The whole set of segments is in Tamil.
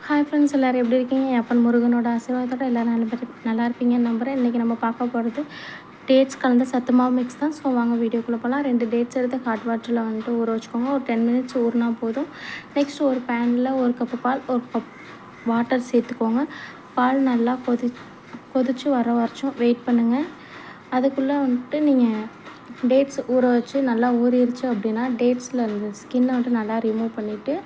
ஹாய் ஃப்ரெண்ட்ஸ், எல்லோரும் எப்படி இருக்கீங்க? அப்பன் முருகனோட ஆசீர்வாதத்தோட எல்லோரும் நல்லா இருப்பீங்கன்னு நம்புகிறேன். இன்றைக்கி நம்ம பார்க்க போகிறது டேட்ஸ் கலந்த சத்து மாவு மிக்ஸ் தான். ஸோ வாங்க வீடியோக்குள்ளே போகலாம். 2 டேட்ஸ் எடுத்து ஹாட் வாட்டரில் ஊற வச்சுக்கோங்க. ஒரு 10 மினிட்ஸ் ஊறினா போதும். நெக்ஸ்ட் ஒரு பேனில் 1 கப்பு பால், 1 கப் வாட்டர் சேர்த்துக்கோங்க. பால் நல்லா கொதித்து வர வரைக்கும் வெயிட் பண்ணுங்கள். அதுக்குள்ளே நீங்கள் டேட்ஸ் ஊற வச்சு நல்லா ஊறிடுச்சு அப்படின்னா டேட்ஸில் இருந்த ஸ்கின்னை நல்லா ரிமூவ் பண்ணிவிட்டு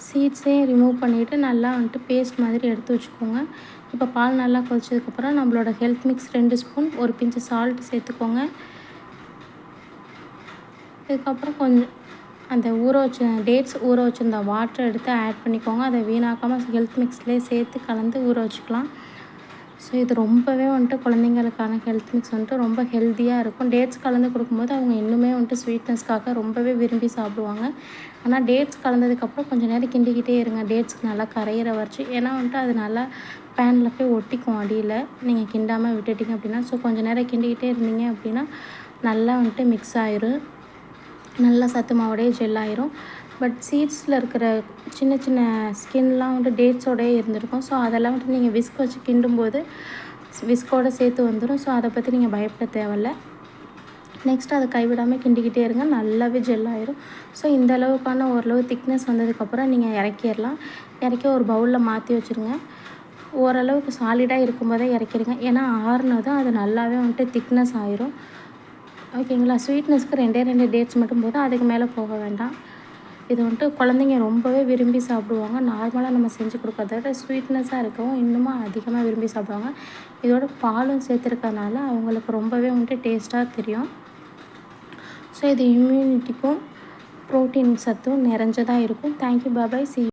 சீட்ஸையும் ரிமூவ் பண்ணிவிட்டு நல்லா பேஸ்ட் மாதிரி எடுத்து வச்சுக்கோங்க. இப்போ பால் நல்லா கொதிச்சதுக்கப்புறம் நம்மளோட ஹெல்த் மிக்ஸ் 2 ஸ்பூன், ஒரு பிஞ்சு சால்ட் சேர்த்துக்கோங்க. இதுக்கப்புறம் கொஞ்சம் அந்த டேட்ஸ் ஊற வச்சுருந்த வாட்டர் எடுத்து ஆட் பண்ணிக்கோங்க. அதை வீணாக்காமல் ஹெல்த் மிக்ஸ்லேயே சேர்த்து கலந்து ஊற வச்சுக்கலாம். ஸோ இது ரொம்பவே குழந்தைங்களுக்கான ஹெல்த் மிக்ஸ் ரொம்ப ஹெல்த்தியாக இருக்கும். டேட்ஸ் கலந்து கொடுக்கும்போது அவங்க இன்னுமே ஸ்வீட்னஸ்க்காக ரொம்பவே விரும்பி சாப்பிடுவாங்க. ஆனால் டேட்ஸ் கலந்ததுக்கப்புறம் கொஞ்சம் நேரம் கிண்டிக்கிட்டே இருங்க, டேட்ஸ்க்கு நல்லா கரையிற வரைக்கும். ஏன்னா அது நல்லா பேனில் போய் ஒட்டிக்கும் அடியில், நீங்கள் கிண்டாமல் விட்டுட்டிங்க அப்படின்னா. ஸோ கொஞ்சம் நேரம் கிண்டிக்கிட்டே இருந்தீங்க அப்படின்னா நல்லா மிக்ஸ் ஆயிரும், நல்லா சத்து மாவோடையே ஜெல் ஆயிரும். பட் சீட்ஸில் இருக்கிற சின்ன சின்ன ஸ்கின்லாம் டேட்ஸோடயே இருந்திருக்கும். ஸோ அதெல்லாம் நீங்கள் விஸ்க் வச்சு கிண்டும்போது விஸ்கோடு சேர்த்து வந்துடும். ஸோ அதை பற்றி நீங்கள் பயப்பட தேவையில்ல. நெக்ஸ்ட் அதை கைவிடாமல் கிண்டிக்கிட்டே இருங்க, நல்லாவே ஜெல் ஆயிரும். ஸோ இந்த அளவுக்கான ஓரளவு திக்னஸ் வந்ததுக்கப்புறம் நீங்கள் இறக்கிடலாம். இறக்கி ஒரு பவுலில் மாற்றி வச்சுருங்க. ஓரளவுக்கு சாலிடாக இருக்கும்போதே இறக்கிடுங்க. ஏன்னா ஆறுனதும் அது நல்லாவே திக்னஸ் ஆயிரும். ஓகேங்களா? ஸ்வீட்னஸ்க்கு 2 டேட்ஸ் மட்டும் போதும், அதுக்கு மேலே போக வேண்டாம். இது குழந்தைங்க ரொம்பவே விரும்பி சாப்பிடுவாங்க. நார்மலாக நம்ம செஞ்சு கொடுக்கறத விட ஸ்வீட்னஸாக இருக்கவும் இன்னமும் அதிகமாக விரும்பி சாப்பிடுவாங்க. இதோட பாலும் சேர்த்துருக்கறனால அவங்களுக்கு ரொம்பவே டேஸ்ட்டாக தெரியும். ஸோ இது இம்யூனிட்டிக்கும் ப்ரோட்டீன் சத்தும் நிறைஞ்சதாக இருக்கும். தேங்க்யூ, பாய், சி.